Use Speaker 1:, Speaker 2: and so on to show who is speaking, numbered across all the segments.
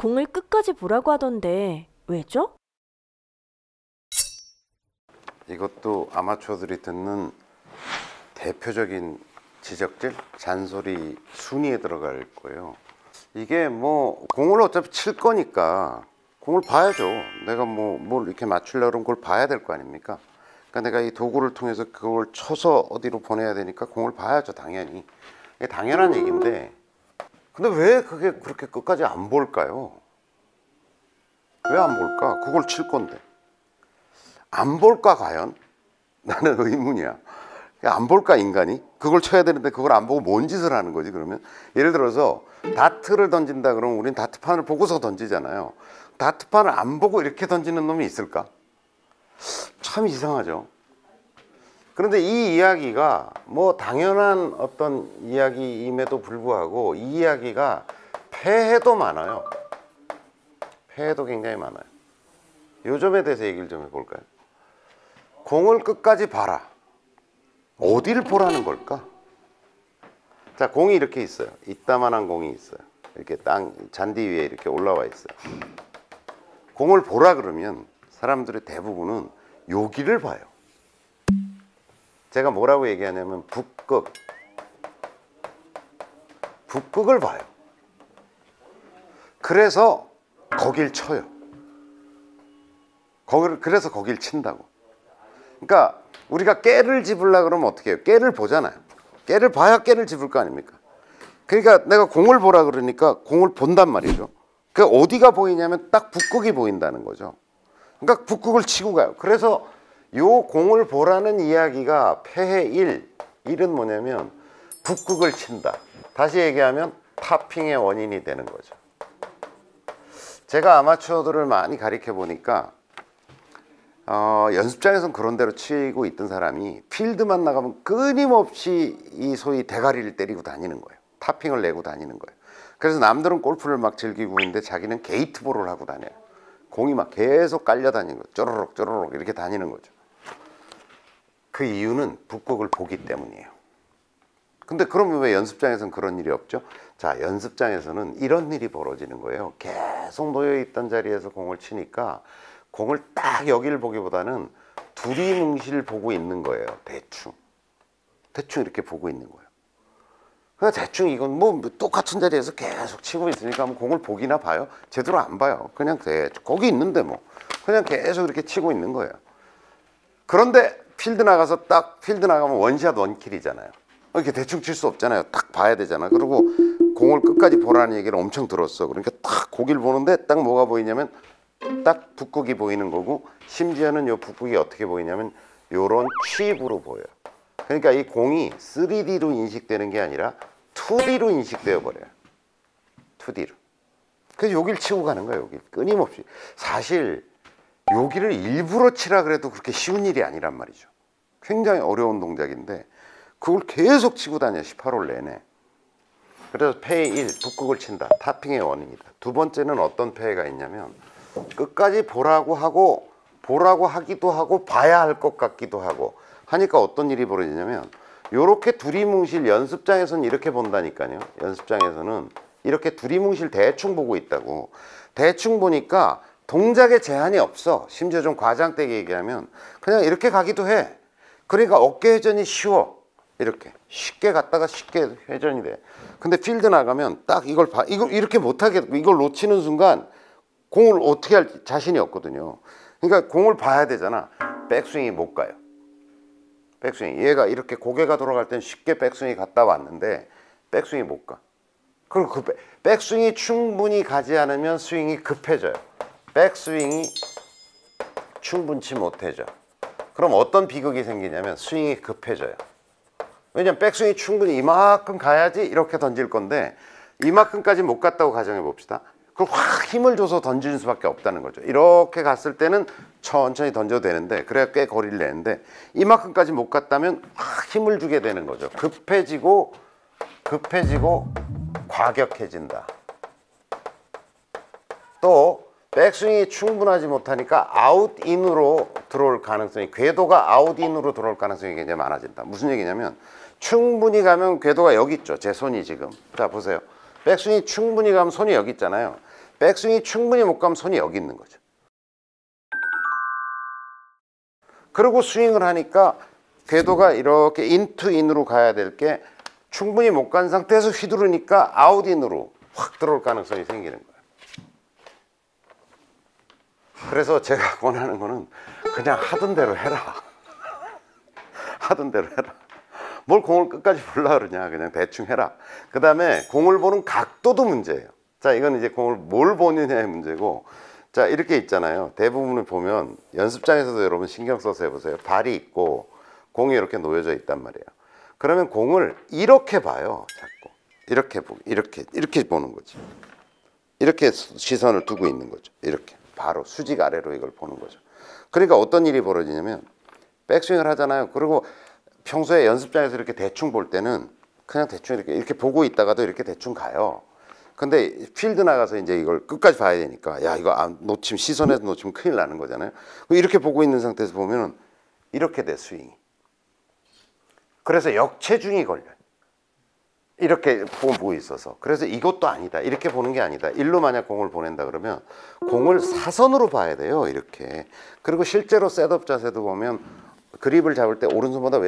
Speaker 1: 공을 끝까지 보라고 하던데 왜죠?
Speaker 2: 이것도 아마추어들이 듣는 대표적인 지적질, 잔소리 순위에 들어갈 거예요. 이게 뭐 공을 어차피 칠 거니까 공을 봐야죠. 내가 뭘 이렇게 맞추려고 그러면 그걸 봐야 될 거 아닙니까? 그러니까 내가 이 도구를 통해서 그걸 쳐서 어디로 보내야 되니까 공을 봐야죠, 당연히. 이게 당연한 얘기인데, 근데 왜 그게 그렇게 끝까지 안 볼까요? 왜 안 볼까? 그걸 칠 건데. 안 볼까 과연? 나는 의문이야. 안 볼까 인간이? 그걸 쳐야 되는데 그걸 안 보고 뭔 짓을 하는 거지 그러면? 예를 들어서 다트를 던진다 그러면 우린 다트판을 보고서 던지잖아요. 다트판을 안 보고 이렇게 던지는 놈이 있을까? 참 이상하죠. 그런데 이 이야기가 뭐 당연한 어떤 이야기임에도 불구하고 이 이야기가 폐해도 많아요. 폐해도 굉장히 많아요. 요 점에 대해서 얘기를 좀 해볼까요? 공을 끝까지 봐라. 어디를 보라는 걸까? 자, 공이 이렇게 있어요. 이따만한 공이 있어요. 이렇게 잔디 위에 이렇게 올라와 있어요. 공을 보라 그러면 사람들의 대부분은 여기를 봐요. 제가 뭐라고 얘기하냐면 북극을 봐요. 그래서 거길 쳐요. 그래서 거길 친다고. 그러니까 우리가 깨를 집으려고 그러면 어떻게 해요? 깨를 보잖아요. 깨를 봐야 깨를 집을 거 아닙니까? 그러니까 내가 공을 보라 그러니까 공을 본단 말이죠. 그 어디가 보이냐면 딱 북극이 보인다는 거죠. 그러니까 북극을 치고 가요. 그래서 요 공을 보라는 이야기가 폐해 1은 뭐냐면 북극을 친다. 다시 얘기하면 타핑의 원인이 되는 거죠. 제가 아마추어들을 많이 가르쳐 보니까 연습장에서는 그런 대로 치고 있던 사람이 필드만 나가면 끊임없이 이 소위 대가리를 때리고 다니는 거예요. 타핑을 내고 다니는 거예요. 그래서 남들은 골프를 막 즐기고 있는데 자기는 게이트볼을 하고 다녀요. 공이 막 계속 깔려 다니는 거죠. 쪼르륵 쪼르륵 이렇게 다니는 거죠. 그 이유는 북극을 보기 때문이에요. 근데 그러면 왜 연습장에서는 그런 일이 없죠? 자, 연습장에서는 이런 일이 벌어지는 거예요. 계속 놓여있던 자리에서 공을 치니까 공을 딱 여기를 보기보다는 두리뭉실 보고 있는 거예요. 대충 이렇게 보고 있는 거예요. 그러니까 대충 이건 뭐 똑같은 자리에서 계속 치고 있으니까 뭐 공을 보기나 봐요? 제대로 안 봐요. 그냥 거기 있는데 뭐 그냥 계속 이렇게 치고 있는 거예요. 그런데 필드 나가면 원샷 원킬이잖아요. 이렇게 대충 칠 수 없잖아요. 딱 봐야 되잖아. 그리고 공을 끝까지 보라는 얘기를 엄청 들었어. 그러니까 딱 고기를 보는데 딱 뭐가 보이냐면 딱 북극이 보이는 거고, 심지어는 요 북극이 어떻게 보이냐면 요런 칩으로 보여요. 그러니까 이 공이 3D로 인식되는 게 아니라 2D로 인식되어 버려요. 2D로. 그래서 여길 치고 가는 거예요. 여기 끊임없이. 사실 여기를 일부러 치라 그래도 그렇게 쉬운 일이 아니란 말이죠. 굉장히 어려운 동작인데 그걸 계속 치고 다녀, 18홀 내내. 그래서 폐해 1, 북극을 친다. 타핑의 원인이다. 두 번째는 어떤 폐해가 있냐면 끝까지 보라고 하기도 하고 봐야 할 것 같기도 하고 하니까 어떤 일이 벌어지냐면 요렇게 두리뭉실, 연습장에서는 이렇게 본다니까요. 연습장에서는 이렇게 두리뭉실 대충 보고 있다고. 대충 보니까 동작에 제한이 없어. 심지어 좀 과장되게 얘기하면 그냥 이렇게 가기도 해. 그러니까 어깨 회전이 쉬워. 이렇게 쉽게 갔다가 쉽게 회전이 돼. 근데 필드 나가면 딱 이걸 이렇게 못하겠고, 이걸 놓치는 순간 공을 어떻게 할 자신이 없거든요. 그러니까 공을 봐야 되잖아. 백스윙이 못 가요. 백스윙. 얘가 이렇게 고개가 돌아갈 땐 쉽게 백스윙이 갔다 왔는데 백스윙이 못 가. 그리고 백스윙이 충분히 가지 않으면 스윙이 급해져요. 백스윙이 충분치 못해져. 그럼 어떤 비극이 생기냐면 스윙이 급해져요. 왜냐면 백스윙이 충분히 이만큼 가야지 이렇게 던질 건데 이만큼까지 못 갔다고 가정해 봅시다. 그걸 확 힘을 줘서 던지는 수밖에 없다는 거죠. 이렇게 갔을 때는 천천히 던져도 되는데, 그래야 꽤 거리를 내는데 이만큼까지 못 갔다면 확 힘을 주게 되는 거죠. 급해지고 과격해진다. 또 백스윙이 충분하지 못하니까 아웃인으로 들어올 가능성이, 궤도가 아웃인으로 들어올 가능성이 굉장히 많아진다. 무슨 얘기냐면 충분히 가면 궤도가 여기 있죠. 제 손이 지금. 자 보세요. 백스윙이 충분히 가면 손이 여기 있잖아요. 백스윙이 충분히 못 가면 손이 여기 있는 거죠. 그리고 스윙을 하니까 궤도가 이렇게 인투 인으로 가야 될 게 충분히 못 간 상태에서 휘두르니까 아웃 인으로 확 들어올 가능성이 생기는 거예요. 그래서 제가 권하는 거는 그냥 하던 대로 해라. 하던 대로 해라. 뭘 공을 끝까지 보려고 그러냐. 그냥 대충 해라. 그 다음에 공을 보는 각도도 문제예요. 자, 이건 이제 공을 뭘 보느냐의 문제고, 자, 이렇게 있잖아요. 대부분을 보면 연습장에서도 여러분 신경 써서 해보세요. 발이 있고 공이 이렇게 놓여져 있단 말이에요. 그러면 공을 이렇게 봐요. 자꾸 이렇게 보는 거지. 이렇게 시선을 두고 있는 거죠. 이렇게 바로 수직 아래로 이걸 보는 거죠. 그러니까 어떤 일이 벌어지냐면 백스윙을 하잖아요. 그리고 평소에 연습장에서 이렇게 대충 볼 때는 그냥 대충 이렇게 보고 있다가도 이렇게 대충 가요. 근데 필드 나가서 이제 이걸 끝까지 봐야 되니까, 야, 이거 놓치면, 시선에서 놓치면 큰일 나는 거잖아요. 이렇게 보고 있는 상태에서 보면은 이렇게 돼, 스윙이. 그래서 역체중이 걸려요. 이렇게 보고 있어서. 그래서 이것도 아니다. 이렇게 보는 게 아니다. 일로 만약 공을 보낸다 그러면 공을 사선으로 봐야 돼요. 이렇게. 그리고 실제로 셋업 자세도 보면 그립을 잡을 때 오른손보다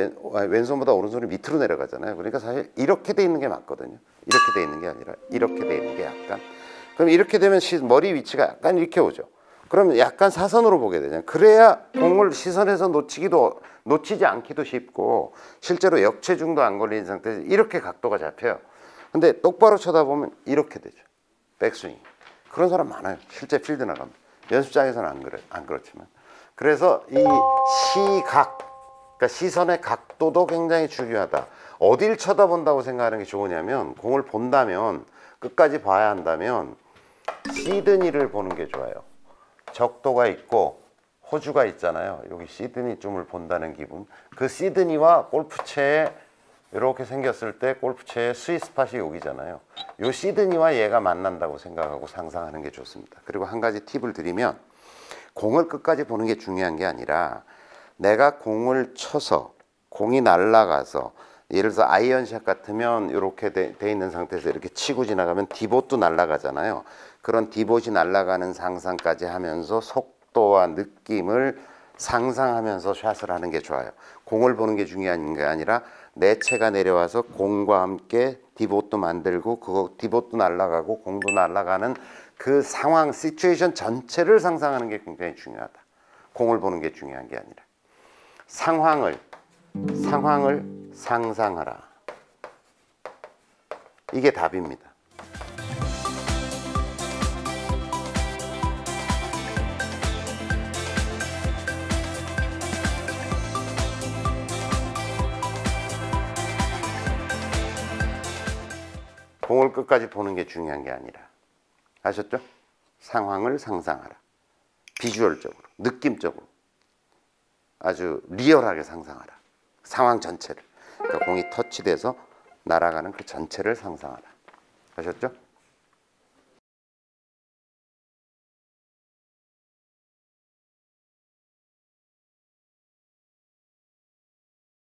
Speaker 2: 왼손보다 오른손이 밑으로 내려가잖아요. 그러니까 사실 이렇게 돼 있는 게 맞거든요. 이렇게 돼 있는 게 아니라 이렇게 돼 있는 게 약간. 그럼 이렇게 되면 머리 위치가 약간 이렇게 오죠. 그러면 약간 사선으로 보게 되잖아요. 그래야 공을 시선에서 놓치지 않기도 쉽고 실제로 역체중도 안 걸리는 상태에서 이렇게 각도가 잡혀요. 근데 똑바로 쳐다보면 이렇게 되죠. 백스윙. 그런 사람 많아요. 실제 필드 나가면. 연습장에서는 안 그렇지만. 그래서 이 시각, 그러니까 시선의 각도도 굉장히 중요하다. 어딜 쳐다본다고 생각하는 게 좋으냐면, 공을 본다면, 끝까지 봐야 한다면 시드니를 보는 게 좋아요. 적도가 있고 호주가 있잖아요. 여기 시드니 쯤을 본다는 기분. 그 시드니와 골프채에 이렇게 생겼을 때 골프채의 스윗 스팟이 여기잖아요. 요 시드니와 얘가 만난다고 생각하고 상상하는 게 좋습니다. 그리고 한 가지 팁을 드리면, 공을 끝까지 보는 게 중요한 게 아니라 내가 공을 쳐서 공이 날아가서, 예를 들어서 아이언샷 같으면 이렇게 돼 있는 상태에서 이렇게 치고 지나가면 디봇도 날아가잖아요. 그런 디봇이 날아가는 상상까지 하면서 속도와 느낌을 상상하면서 샷을 하는 게 좋아요. 공을 보는 게 중요한 게 아니라 내 채가 내려와서 공과 함께 디봇도 만들고 그거 디봇도 날아가고 공도 날아가는 그 상황, 시츄에이션 전체를 상상하는 게 굉장히 중요하다. 공을 보는 게 중요한 게 아니라 상황을 상상하라. 이게 답입니다. 공을 끝까지 보는 게 중요한 게 아니라, 아셨죠? 상황을 상상하라. 비주얼적으로, 느낌적으로 아주 리얼하게 상상하라. 상황 전체를. 그러니까 공이 터치돼서 날아가는 그 전체를 상상하라. 아셨죠?